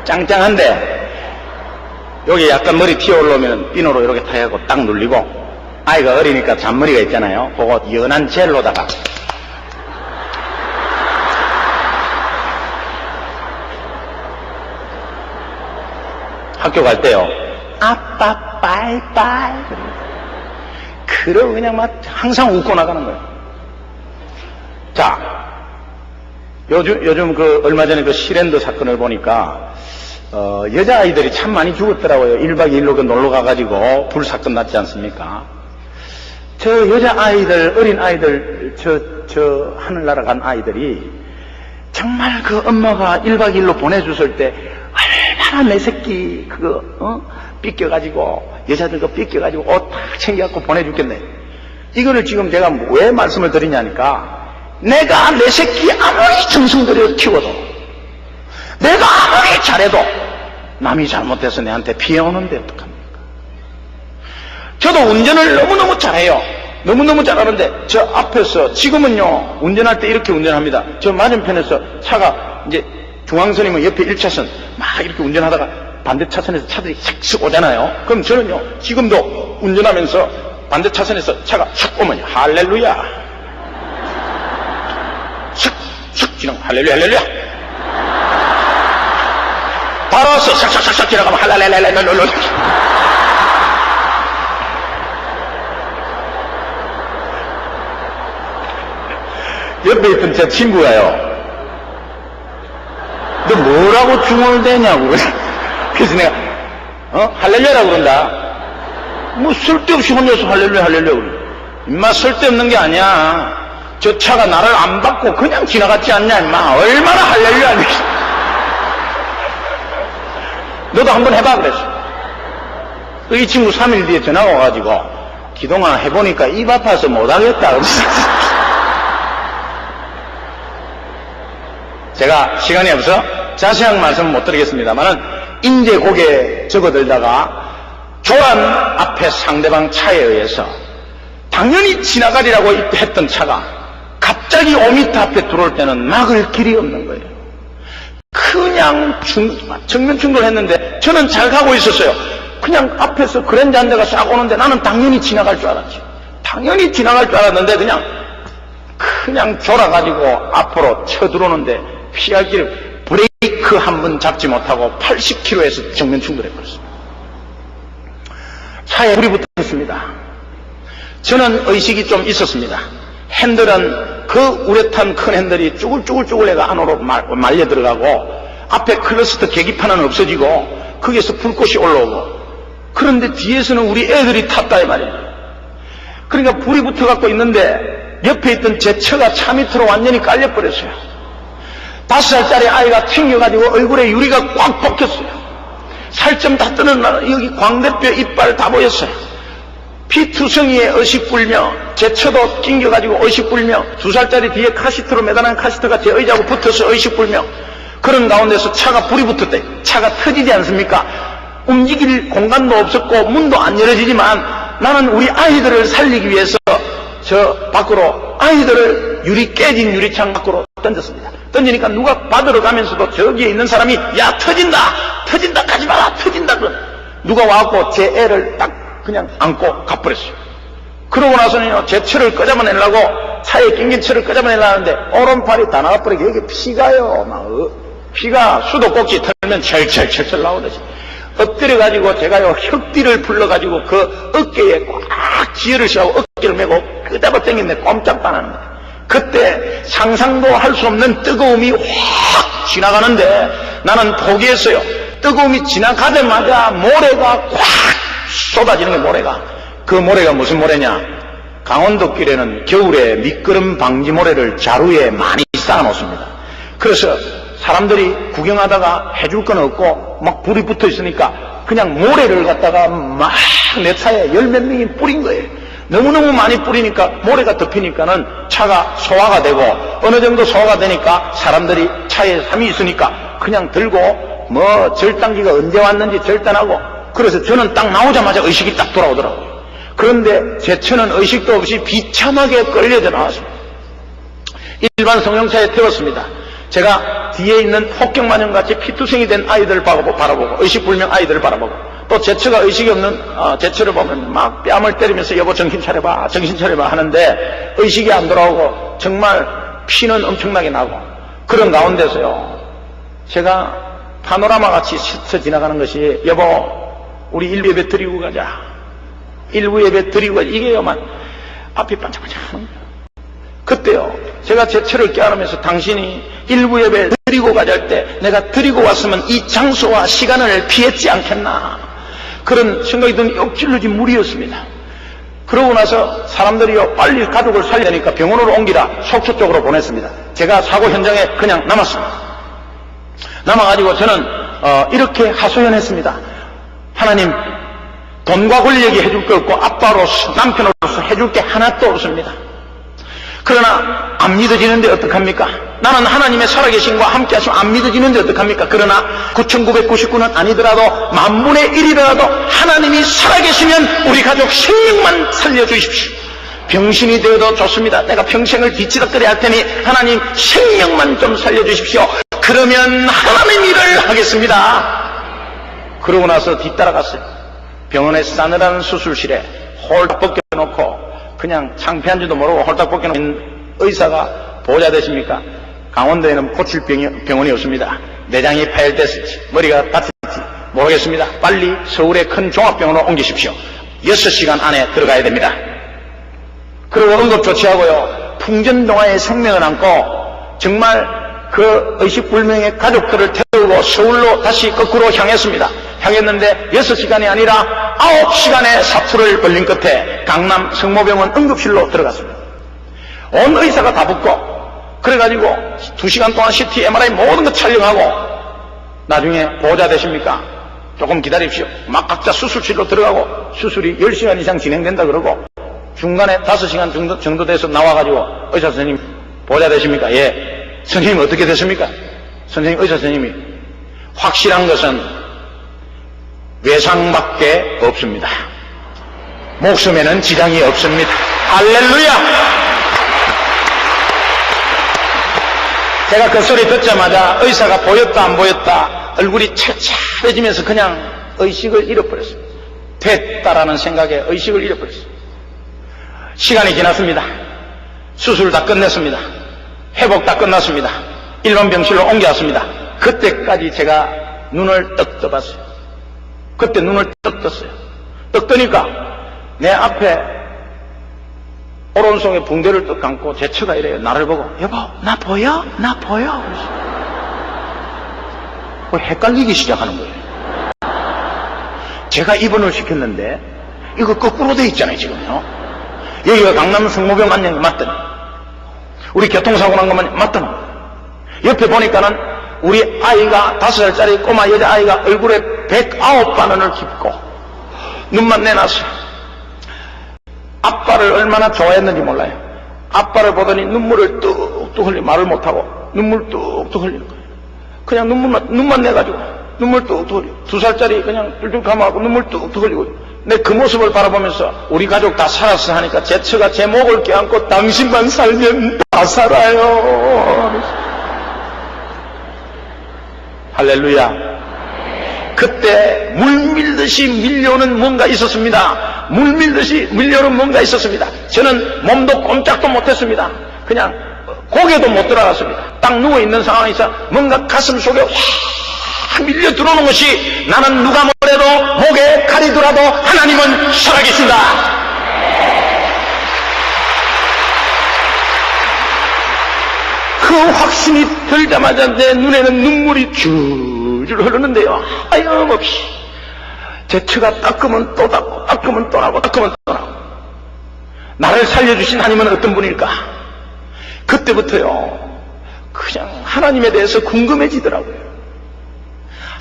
짱짱한데 여기 약간 머리 튀어 올라오면 비누로 이렇게 타고 딱 눌리고 아이가 어리니까 잔머리가 있잖아요. 그거 연한 젤로다가 학교 갈 때요 아빠 빠이빠이 그러고 그냥 막 항상 웃고 나가는 거예요. 자 요즘 그 얼마 전에 그 시랜드 사건을 보니까 여자아이들이 참 많이 죽었더라고요. 1박 2일로 그 놀러 가가지고 불사건 났지 않습니까? 저 여자아이들, 어린아이들, 저 하늘나라 간 아이들이 정말 그 엄마가 1박 2일로 보내줬을 때 얼마나 내 새끼 그거 삐껴가지고 여자들 그 삐껴가지고 옷 딱 챙겨갖고 보내줬겠네. 이거를 지금 제가 왜 말씀을 드리냐니까 내가 내 새끼 아무리 정성 들여 키워도 내가 아무리 잘해도 남이 잘못해서 내한테 피해오는데 어떡합니까? 저도 운전을 너무너무 잘해요. 너무너무 잘하는데 저 앞에서 지금은요 운전할 때 이렇게 운전합니다. 저 맞은편에서 차가 이제 중앙선이면 옆에 1차선 막 이렇게 운전하다가 반대 차선에서 차들이 싹 오잖아요. 그럼 저는요 지금도 운전하면서 반대 차선에서 차가 싹 오면 할렐루야 싹 지나고 할렐루야 바로 와서 싹 지나가면 할랄랄랄랄랄랄 옆에 있던 제 친구가요 너 뭐라고 중얼대냐고 그래서 내가 할렐루야라고 그런다. 뭐 쓸데없이 혼자서 할렐루야 그래. 임마 쓸데없는 게 아니야. 저 차가 나를 안 받고 그냥 지나갔지 않냐 임마. 얼마나 할렐루야. 너도 한번 해봐 그랬어. 이 친구 3일 뒤에 전화가 와가지고 기동아 해보니까 입 아파서 못하겠다 그랬어. 제가 시간이 없어 자세한 말씀 못 드리겠습니다만은 인제 고개 접어들다가 조란 앞에 상대방 차에 의해서 당연히 지나가리라고 했던 차가 갑자기 5m 앞에 들어올 때는 막을 길이 없는 거예요. 그냥 정면 충돌했는데 저는 잘 가고 있었어요. 그냥 앞에서 그랜저 한 대가 싹 오는데 나는 당연히 지나갈 줄 알았지. 당연히 지나갈 줄 알았는데 그냥 졸아가지고 앞으로 쳐들어오는데 피할 길을 브레이크 한 번 잡지 못하고 80km에서 정면 충돌해버렸습니다. 차에 불이 붙었습니다. 저는 의식이 좀 있었습니다. 핸들은 그 우레탄 큰 핸들이 쭈글쭈글 해가 안으로 말려 들어가고 앞에 클러스터 계기판은 없어지고 거기에서 불꽃이 올라오고 그런데 뒤에서는 우리 애들이 탔다 이 말이에요. 그러니까 불이 붙어갖고 있는데 옆에 있던 제 차가 차 밑으로 완전히 깔려버렸어요. 5살짜리 아이가 튕겨가지고 얼굴에 유리가 꽉 벗겼어요. 살점 다 뜨는 여기 광대뼈 이빨 다 보였어요. 피투성이에 의식 불며 제 처도 낑겨가지고 의식 불며 2살짜리 뒤에 카시트로 매달은 카시트가 제 의자하고 붙어서 의식 불며 그런 가운데서 차가 불이 붙었대. 차가 터지지 않습니까? 움직일 공간도 없었고 문도 안 열어지지만 나는 우리 아이들을 살리기 위해서 저 밖으로 아이들을 깨진 유리창 밖으로 던졌습니다. 던지니까 누가 받으러 가면서도 저기에 있는 사람이 야 터진다 가지 마라 터진다 그런 누가 와갖고 제 애를 딱 그냥 안고 가버렸어요. 그러고 나서는요 제 철을 끄잡아내려고 차에 낑긴 철을 끄잡아내려고 하는데 오른팔이 다 나가버리게 여기 피가요 막 피가 수도꼭지 털면 철철철철 나오듯이 엎드려가지고 제가요 혁띠를 불러가지고 그 어깨에 꽉 지혈을 씌우고 어깨를 메고 끄잡아 당겼는데 꼼짝도 안 하는 거예요. 그때 상상도 할 수 없는 뜨거움이 확 지나가는데 나는 포기했어요. 뜨거움이 지나가자마자 모래가 꽉 쏟아지는 게 모래가. 그 모래가 무슨 모래냐? 강원도길에는 겨울에 미끄럼 방지 모래를 자루에 많이 쌓아놓습니다. 그래서 사람들이 구경하다가 해줄 건 없고 막 불이 붙어 있으니까 그냥 모래를 갖다가 막 내 차에 10몇 명이 뿌린 거예요. 너무너무 많이 뿌리니까 모래가 덮이니까는 차가 소화가 되고 어느 정도 소화가 되니까 사람들이 차에 잠이 있으니까 그냥 들고 뭐 절단기가 언제 왔는지 절단하고 그래서 저는 딱 나오자마자 의식이 딱 돌아오더라고요. 그런데 제 처는 의식도 없이 비참하게 끌려져 나왔습니다. 일반 성형차에 태웠습니다. 제가 뒤에 있는 폭격마녀같이 피투성이 된 아이들을 바라보고 의식불명 아이들을 바라보고 또 제 처가 의식이 없는 제 처를 보면 막 뺨을 때리면서 여보 정신 차려봐 하는데 의식이 안 돌아오고 정말 피는 엄청나게 나고 그런 가운데서요 제가 파노라마같이 스쳐 지나가는 것이 여보 우리 1부 예배 드리고 가자 1부 예배 드리고 가자 이게요만 앞이 반짝반짝하는 거예요. 그때요 제가 제 처를 깨달으면서 당신이 1부 예배 드리고 가자 할 때 내가 드리고 왔으면 이 장소와 시간을 피했지 않겠나 그런 생각이 든 엎질러진 물이었습니다. 그러고 나서 사람들이요 빨리 가족을 살려야 되니까 병원으로 옮기라 속초 쪽으로 보냈습니다. 제가 사고 현장에 그냥 남았습니다. 남아가지고 저는 이렇게 하소연했습니다. 하나님 돈과 권력이 해줄 게 없고 아빠로서 남편으로서 해줄 게 하나도 없습니다. 그러나 안 믿어지는데 어떡합니까? 나는 하나님의 살아계심과 함께 하시면 안 믿어지는데 어떡합니까? 그러나 9999는 아니더라도 만분의 1이라도 하나님이 살아계시면 우리 가족 생명만 살려주십시오. 병신이 되어도 좋습니다. 내가 평생을 뒤치다거리 할 테니 하나님 생명만 좀 살려주십시오. 그러면 하나님 일을 하겠습니다. 그러고 나서 뒤따라갔어요. 병원에 싸늘한 수술실에 홀딱 벗겨놓고 그냥 창피한 줄도 모르고 홀딱 벗겨놓은 의사가 보호자 되십니까? 강원도에는 고칠 병원이 없습니다. 내장이 파열됐을지 머리가 다쳤을지 모르겠습니다. 빨리 서울의 큰 종합병원으로 옮기십시오. 6시간 안에 들어가야 됩니다. 그리고 응급조치하고요 풍전동화의 생명을 안고 정말 그 의식불명의 가족들을 태우고 서울로 다시 거꾸로 향했는데 6시간이 아니라 9시간의 사투를 벌린 끝에 강남 성모병원 응급실로 들어갔습니다. 온 의사가 다 붙고 그래가지고 2시간 동안 CT, MRI 모든 거 촬영하고 나중에 보호자 되십니까? 조금 기다립시오. 막 각자 수술실로 들어가고 수술이 10시간 이상 진행된다 그러고 중간에 5시간 정도 돼서 나와가지고 의사 선생님 보호자 되십니까? 예. 선생님 어떻게 됐습니까? 선생님, 의사 선생님이 확실한 것은 외상밖에 없습니다. 목숨에는 지장이 없습니다. 할렐루야! 제가 그 소리 듣자마자 의사가 보였다 안 보였다 얼굴이 찰찰해지면서 그냥 의식을 잃어버렸어요. 됐다라는 생각에 의식을 잃어버렸어요. 시간이 지났습니다. 수술 다 끝냈습니다. 회복 다 끝났습니다. 일반 병실로 옮겨왔습니다. 그때까지 제가 눈을 떡 떠봤어요. 그때 눈을 떡 떴어요. 떡 뜨니까 내 앞에 오른손에 붕대를 떡 감고 제 처가 이래요. 나를 보고 여보 나 보여? 나 보여? 헷갈리기 시작하는 거예요. 제가 입원을 시켰는데 이거 거꾸로 돼 있잖아요 지금요. 여기가 강남 성모병 안녕이 맞더니 우리 교통사고 난 것만 맞더니 옆에 보니까는 우리 아이가 5살짜리 꼬마 여자아이가 얼굴에 109바늘을 짚고 눈만 내놨어요. 아빠를 얼마나 좋아했는지 몰라요. 아빠를 보더니 눈물을 뚝뚝 흘리 말을 못하고 눈물 뚝뚝 흘리는 거예요. 그냥 눈만 내가지고 눈물 뚝뚝 흘리고 2살짜리 그냥 뚫뚫 감아갖고 눈물 뚝뚝 흘리고 내 그 모습을 바라보면서 우리 가족 다 살았어 하니까 제 처가 제 목을 껴안고 당신만 살면 다 살아요. 할렐루야. 그때 물 밀듯이 밀려오는 뭔가 있었습니다. 물 밀듯이 밀려오는 뭔가 있었습니다. 저는 몸도 꼼짝도 못했습니다. 그냥 고개도 못 들어갔습니다. 딱 누워있는 상황에서 뭔가 가슴 속에 확 밀려 들어오는 것이 나는 누가 뭐래도 목에 칼이더라도 하나님은 살아계신다. 그 확신이 들자마자 내 눈에는 눈물이 줄줄 흐르는데요. 하염없이 제 처가 닦으면 또 닦고 닦으면 또 나고 닦으면 또 나고. 나를 살려주신 하나님은 어떤 분일까? 그때부터요 그냥 하나님에 대해서 궁금해지더라고요.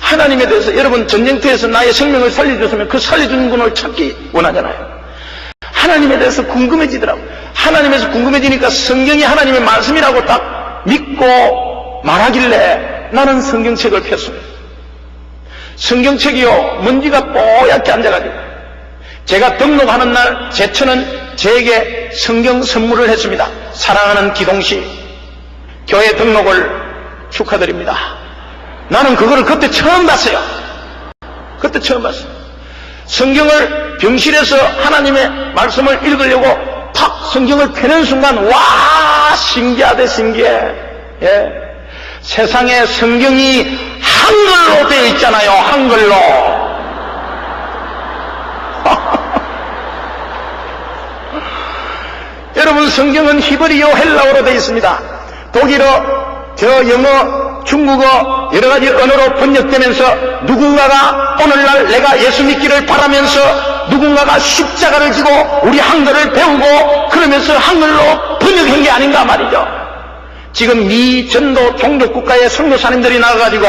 하나님에 대해서 여러분 전쟁터에서 나의 생명을 살려줬으면 그 살려주는 분을 찾기 원하잖아요. 하나님에 대해서 궁금해지더라고요. 하나님에서 궁금해지니까 성경이 하나님의 말씀이라고 딱 믿고 말하길래 나는 성경책을 폈습니다. 성경책이요 먼지가 뽀얗게 앉아가지고 제가 등록하는 날 제 처는 제게 성경 선물을 했습니다. 사랑하는 기동씨 교회 등록을 축하드립니다. 나는 그거를 그때 처음 봤어요. 그때 처음 봤어요. 성경을 병실에서 하나님의 말씀을 읽으려고 탁 성경을 펴는 순간 와 신기하대 신기해. 예. 세상에 성경이 한글로 되어 있잖아요. 한글로. 여러분 성경은 히브리어 헬라어로 되어 있습니다. 독일어, 영어, 중국어 여러 가지 언어로 번역되면서 누군가가 오늘날 내가 예수 믿기를 바라면서 누군가가 십자가를 지고 우리 한글을 배우고 그러면서 한글로 번역한 게 아닌가 말이죠. 지금 미 전도 종교국가의 선교사님들이 나와가지고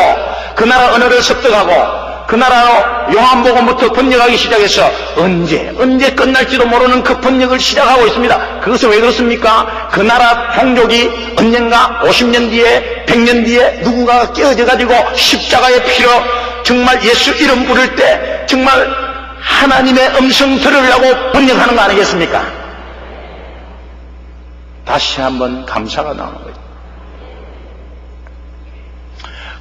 그 나라 언어를 습득하고 그 나라로 요한복음부터 번역하기 시작해서 언제 끝날지도 모르는 그 번역을 시작하고 있습니다. 그것은 왜 그렇습니까? 그 나라 종족이 언젠가 50년 뒤에 100년 뒤에 누군가가 깨어져가지고 십자가의 피로 정말 예수 이름 부를 때 정말 하나님의 음성 들으려고 번역하는 거 아니겠습니까? 다시 한번 감사가 나오는 거죠.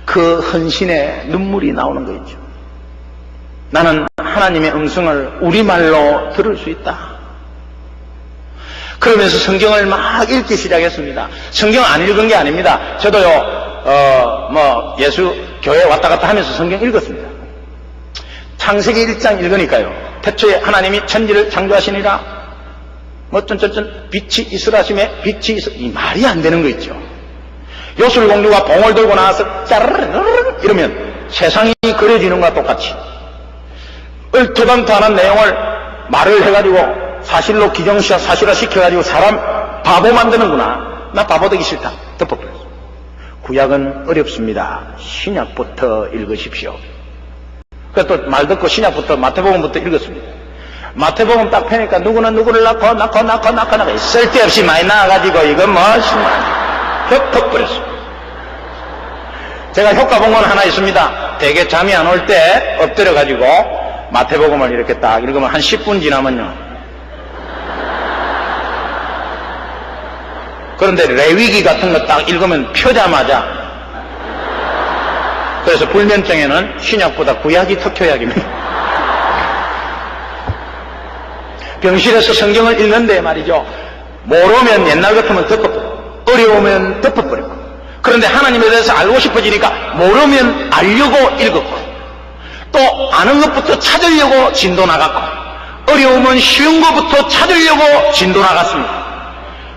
그 헌신에 눈물이 나오는 거 있죠. 나는 하나님의 음성을 우리말로 들을 수 있다. 그러면서 성경을 막 읽기 시작했습니다. 성경 안 읽은 게 아닙니다. 저도요, 예수 교회 왔다 갔다 하면서 성경 읽었습니다. 창세기 1장 읽으니까요. 태초에 하나님이 천지를 창조하시니라. 빛이 있으라 하심에 빛이 있어. 이 말이 안 되는 거 있죠. 요술공주가 봉을 들고 나와서 짜르르르 이러면 세상이 그려지는 것과 똑같이 얼토당토하는 내용을 말을 해가지고 사실로 사실화 시켜가지고 사람 바보 만드는구나. 나 바보 되기 싫다. 덮어버렸어. 구약은 어렵습니다. 신약부터 읽으십시오. 그래서 또 말 듣고 신약부터 마태복음부터 읽었습니다. 마태복음 딱 펴니까 누구는 누구를 낳고 쓸데없이 많이 나와가지고 이건 덮어버렸어. 제가 효과 본 건 하나 있습니다. 되게 잠이 안 올 때 엎드려가지고 마태복음을 이렇게 딱 읽으면 한 10분 지나면요. 그런데 레위기 같은 거 딱 읽으면 펴자마자 그래서 불면증에는 신약보다 구약이 특효약입니다. 병실에서 성경을 읽는데 말이죠. 모르면 옛날 같으면 덮어버리고 어려우면 덮어버리고 그런데 하나님에 대해서 알고 싶어지니까 모르면 알려고 읽었고 또 아는 것부터 찾으려고 진도 나갔고 어려우면 쉬운 것부터 찾으려고 진도 나갔습니다.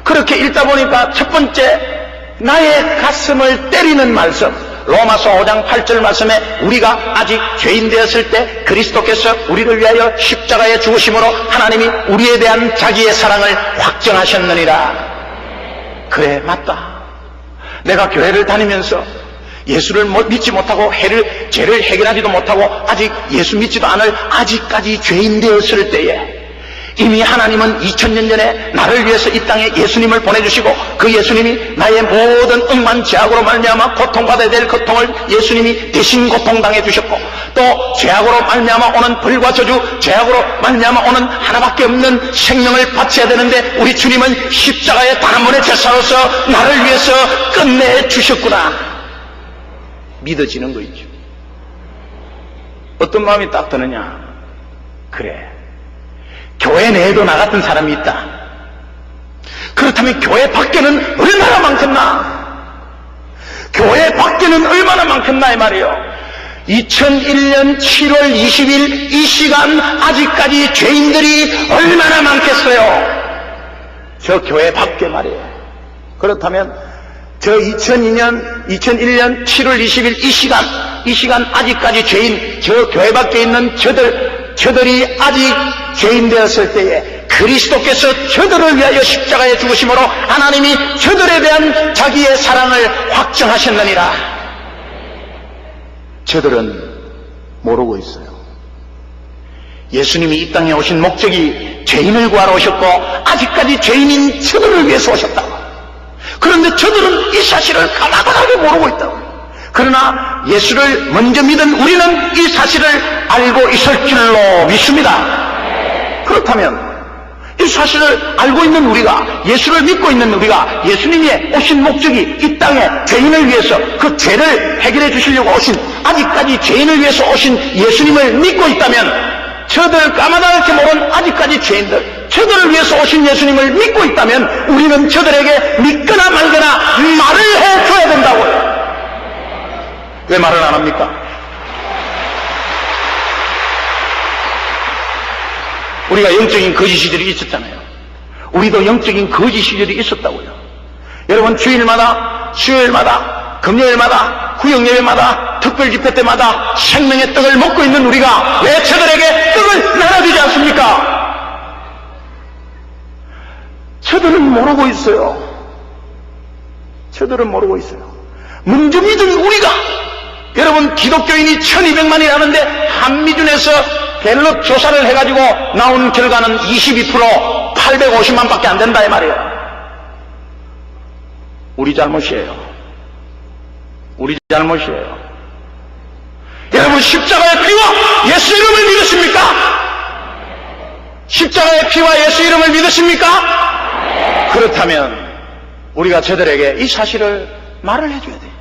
그렇게 읽다 보니까 첫 번째 나의 가슴을 때리는 말씀 로마서 5장 8절 말씀에 우리가 아직 죄인 되었을 때 그리스도께서 우리를 위하여 십자가에 죽으심으로 하나님이 우리에 대한 자기의 사랑을 확정하셨느니라. 그래 맞다. 내가 교회를 다니면서 예수를 믿지 못하고 죄를 해결하지도 못하고 아직 예수 믿지도 않을 아직까지 죄인 되었을 때에 이미 하나님은 2000년 전에 나를 위해서 이 땅에 예수님을 보내주시고 그 예수님이 나의 모든 억만 죄악으로 말미암아 고통받아야 될 고통을 예수님이 대신 고통당해 주셨고, 또 죄악으로 말미암아 오는 벌과 저주, 죄악으로 말미암아 오는 하나밖에 없는 생명을 바쳐야 되는데 우리 주님은 십자가의 단 한 번의 제사로서 나를 위해서 끝내 주셨구나 믿어지는 거 있죠. 어떤 마음이 딱 드느냐, 그래, 교회 내에도 나 같은 사람이 있다. 그렇다면 교회 밖에는 얼마나 많겠나? 교회 밖에는 얼마나 많겠나 이 말이에요. 2001년 7월 20일 이 시간 아직까지 죄인들이 얼마나 많겠어요? 저 교회 밖에 말이에요. 그렇다면 저 2001년 7월 20일 이 시간 아직까지 죄인, 저 교회 밖에 있는 저들이 아직 죄인 되었을 때에 그리스도께서 저들을 위하여 십자가에 죽으심으로 하나님이 저들에 대한 자기의 사랑을 확정하셨느니라. 저들은 모르고 있어요. 예수님이 이 땅에 오신 목적이 죄인을 구하러 오셨고 아직까지 죄인인 저들을 위해서 오셨다고. 그런데 저들은 이 사실을 가나다하게 모르고 있다고. 그러나 예수를 먼저 믿은 우리는 이 사실을 알고 있을 줄로 믿습니다. 그렇다면 이 사실을 알고 있는 우리가, 예수를 믿고 있는 우리가, 예수님이 오신 목적이 이 땅에 죄인을 위해서 그 죄를 해결해 주시려고 오신, 아직까지 죄인을 위해서 오신 예수님을 믿고 있다면, 저들 까마득히 모른 아직까지 죄인들, 저들을 위해서 오신 예수님을 믿고 있다면 우리는 저들에게 믿거나 말거나 말을 해줘야 된다고요. 왜 말을 안 합니까? 우리가 영적인 거짓 시절이 있었잖아요. 우리도 영적인 거짓 시절이 있었다고요. 여러분, 주일마다, 수요일마다, 금요일마다, 구역예배마다, 특별집회 때마다 생명의 떡을 먹고 있는 우리가 왜 저들에게 떡을 나눠주지 않습니까? 저들은 모르고 있어요. 저들은 모르고 있어요. 먼저 믿은 우리가, 여러분, 기독교인이 1200만이라는데 한미준에서 갤럽 조사를 해가지고 나온 결과는 22%, 850만밖에 안 된다 이 말이에요. 우리 잘못이에요. 우리 잘못이에요. 여러분, 십자가의 피와 예수 이름을 믿으십니까? 십자가의 피와 예수 이름을 믿으십니까? 그렇다면 우리가 저들에게 이 사실을 말을 해줘야 돼요.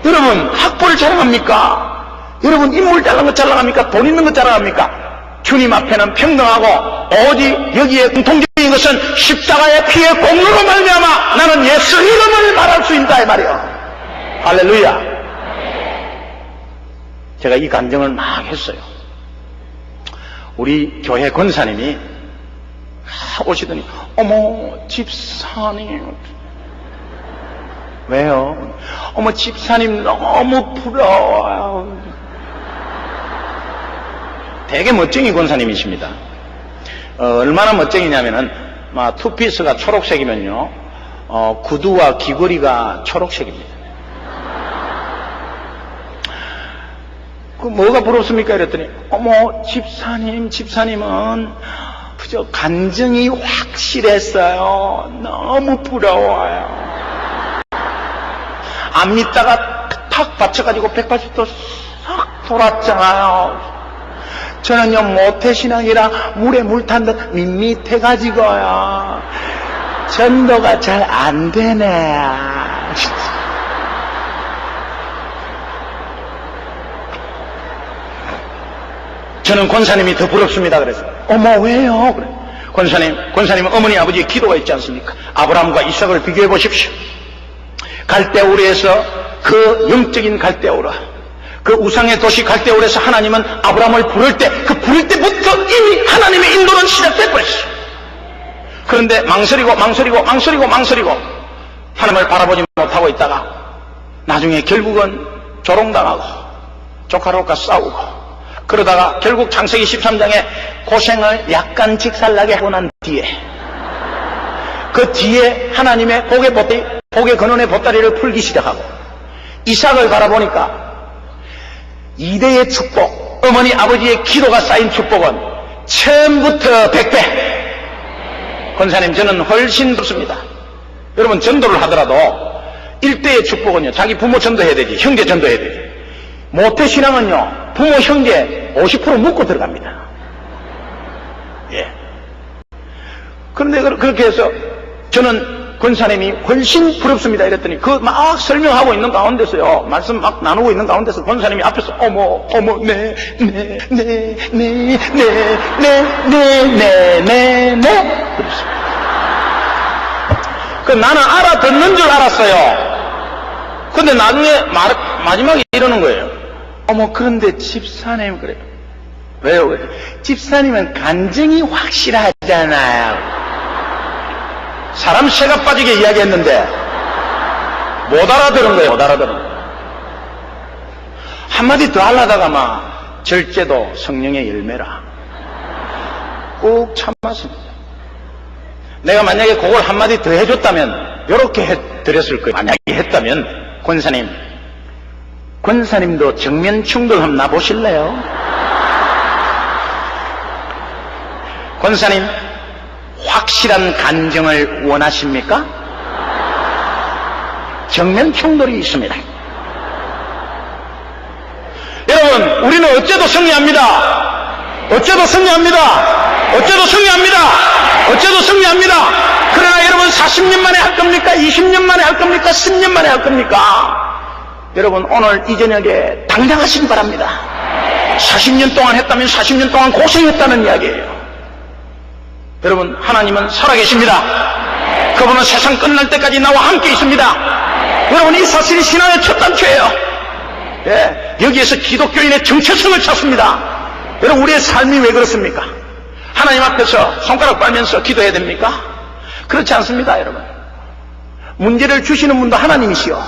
여러분, 학벌을 자랑합니까? 여러분, 인물 잘난 것 자랑합니까? 돈 있는 것 자랑합니까? 주님 앞에는 평등하고 오직 여기에 공통적인 것은 십자가의 피의 공로로 말미암아 나는 예수 이름을 말할 수 있다 이 말이에요. 할렐루야. 제가 이 간증을 막 했어요. 우리 교회 권사님이 오시더니, 어머 집사님. 왜요? 어머 집사님 너무 부러워요. 되게 멋쟁이 권사님이십니다. 얼마나 멋쟁이냐면은 투피스가 초록색이면요, 구두와 귀걸이가 초록색입니다. 그 뭐가 부럽습니까? 이랬더니, 어머 집사님은 그저 간증이 확실했어요. 너무 부러워요. 안 믿다가 탁 받쳐가지고 180도 싹 돌았잖아요. 저는요, 모태신앙이라 물에 물 탄 듯 밋밋해가지고요, 전도가 잘 안 되네. 저는 권사님이 더 부럽습니다. 그래서, 어머, 왜요? 그래. 권사님은 어머니 아버지의 기도가 있지 않습니까? 아브라함과 이삭을 비교해 보십시오. 갈대우르에서 그 영적인 갈대우르, 그 우상의 도시 갈대우르에서 하나님은 아브라함을 부를 때부터 이미 하나님의 인도는 시작됐고 했어요. 그런데 망설이고 하나님을 바라보지 못하고 있다가 나중에 결국은 조롱당하고 조카로가 싸우고 그러다가 결국 창세기 13장에 고생을 약간 직살나게 하고 난 뒤에, 그 뒤에 하나님의 복의 근원의 보따리를 풀기 시작하고 이삭을 바라보니까 2대의 축복, 어머니 아버지의 기도가 쌓인 축복은 처음부터 100배. 권사님, 저는 훨씬 좋습니다. 여러분, 전도를 하더라도 일대의 축복은요, 자기 부모 전도해야 되지, 형제 전도해야 되지. 모태신앙은요, 부모, 형제 50% 묶고 들어갑니다. 예. 그런데 그렇게 해서 저는 권사님이 훨씬 부럽습니다 이랬더니 그 막 설명하고 있는 가운데서요, 말씀 막 나누고 있는 가운데서 권사님이 앞에서 어머 그랬어요. 그 나는 알아듣는 줄 알았어요. 근데 나중에 마지막에 이러는 거예요. 어머, 그런데 집사님 그래요. 왜요? 집사님은 간증이 확실하잖아요. 사람 새가 빠지게 이야기했는데 못 알아들은 거예요. 못 알아들은 거예요. 한마디 더 하려다가 막 절제도 성령의 열매라 꾹 참았습니다. 내가 만약에 그걸 한마디 더 해줬다면 이렇게 해드렸을 거예요. 만약에 했다면 권사님도 정면 충돌 한번 나보실래요? 권사님, 확실한 간증을 원하십니까? 정면 충돌이 있습니다. 여러분, 우리는 어째도 승리합니다. 어째도 승리합니다. 어째도 승리합니다. 어째도 승리합니다. 그러나 여러분, 40년 만에 할 겁니까? 20년 만에 할 겁니까? 10년 만에 할 겁니까? 여러분, 오늘 이 저녁에 당당하시기 바랍니다. 40년 동안 했다면 40년 동안 고생했다는 이야기예요. 여러분, 하나님은 살아계십니다. 그분은 세상 끝날 때까지 나와 함께 있습니다. 여러분, 이 사실이 신앙의 첫 단추예요. 예, 여기에서 기독교인의 정체성을 찾습니다. 여러분, 우리의 삶이 왜 그렇습니까? 하나님 앞에서 손가락 빨면서 기도해야 됩니까? 그렇지 않습니다, 여러분. 문제를 주시는 분도 하나님이시오.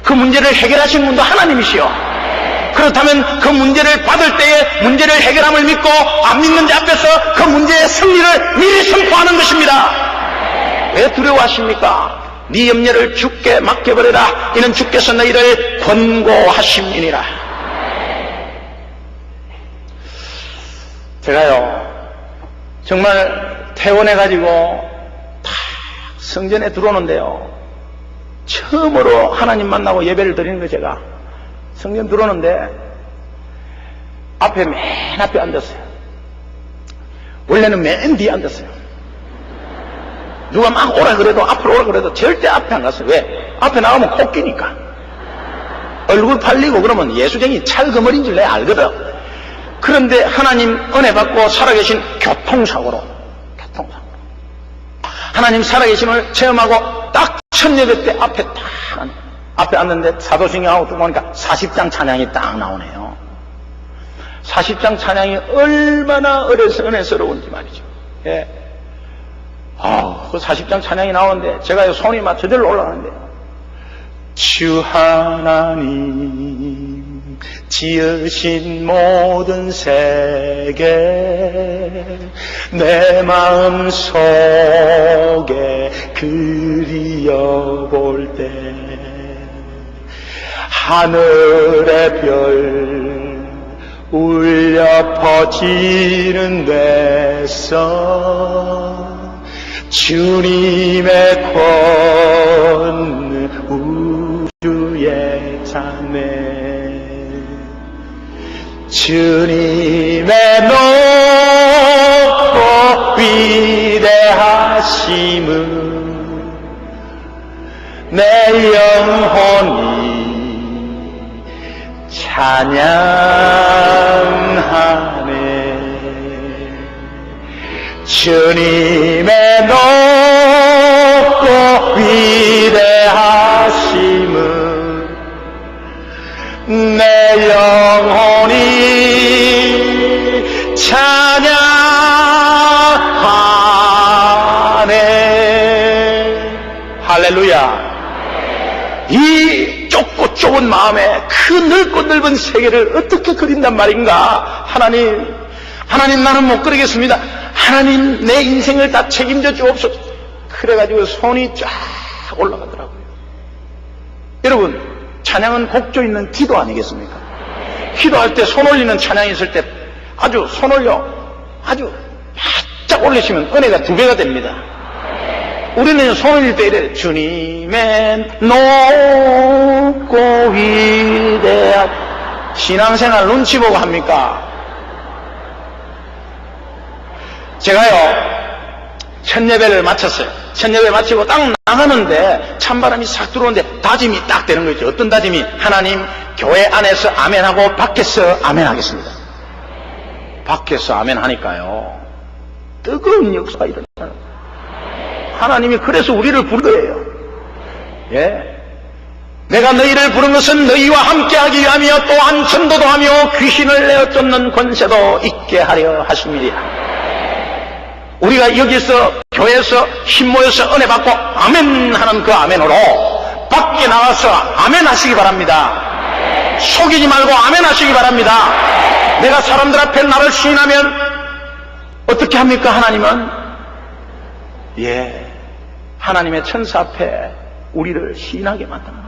그 문제를 해결하시는 분도 하나님이시오. 그렇다면 그 문제를 받을 때에 문제를 해결함을 믿고 안 믿는 자 앞에서 그 문제의 승리를 미리 선포하는 것입니다. 왜 두려워하십니까? 네 염려를 주께 맡겨버려라. 이는 주께서 너희를 권고하심이니라. 제가요, 정말 퇴원해가지고 탁 성전에 들어오는데요, 처음으로 하나님 만나고 예배를 드리는 거. 제가 성전 들어오는데 앞에 맨 앞에 앉았어요. 원래는 맨 뒤에 앉았어요. 누가 막 오라 그래도, 앞으로 오라 그래도 절대 앞에 안 갔어요. 왜? 앞에 나가면 코 끼니까. 얼굴 팔리고 그러면 예수쟁이 찰거머리인 줄 내가 알거든. 그런데 하나님 은혜 받고 살아계신 교통사고로 하나님 살아계심을 체험하고 딱 첫 예배 때 앞에 앉는데 사도신경하고 쭉 보니까 40장 찬양이 딱 나오네요. 40장 찬양이 얼마나 은혜스러운지 말이죠. 예. 그 40장 찬양이 나오는데 제가 손이 막 저절로 올라가는데요. 주 하나님 지으신 모든 세계 내 마음 속에 그리어볼 때 하늘의 별 울려 퍼지는 데서 주님의 권능 우주의 자매 주님의 높고 위대하심을 내 영혼이 찬양하네. 주님의 높고 위대하심을 내 영혼이 찬양하네. 할렐루야. 이 좁고 좁은 마음에 그 넓고 넓은 세계를 어떻게 그린단 말인가. 하나님 나는 못 그리겠습니다. 하나님 내 인생을 다 책임져 주옵소서. 그래가지고 손이 쫙 올라가더라고요. 여러분, 찬양은 곡조 있는 기도 아니겠습니까? 기도할 때 손 올리는 찬양이 있을 때 아주 손 올려 아주 바짝 올리시면 은혜가 2배가 됩니다. 우리는 손을 들 때 이래, 주님의 높고 위대한 신앙생활 눈치 보고 합니까? 제가요 첫 예배를 마쳤어요. 첫 예배 마치고 딱 나가는데 찬바람이 싹 들어오는데 다짐이 딱 되는 거죠. 어떤 다짐이? 하나님, 교회 안에서 아멘하고 밖에서 아멘하겠습니다. 밖에서 아멘하니까요 뜨거운 역사가 일어나요. 하나님이 그래서 우리를 부른 거예요. 예. 내가 너희를 부른 것은 너희와 함께하기 위함이요 또한 전도도 하며 귀신을 내어 쫓는 권세도 있게 하려 하심이라. 우리가 여기서 교회에서 힘 모여서 은혜 받고 아멘 하는 그 아멘으로 밖에 나가서 아멘 하시기 바랍니다. 속이지 말고 아멘 하시기 바랍니다. 내가 사람들 앞에 나를 시인하면 어떻게 합니까? 하나님은 하나님의 천사 앞에 우리를 시인하게 만듭니다.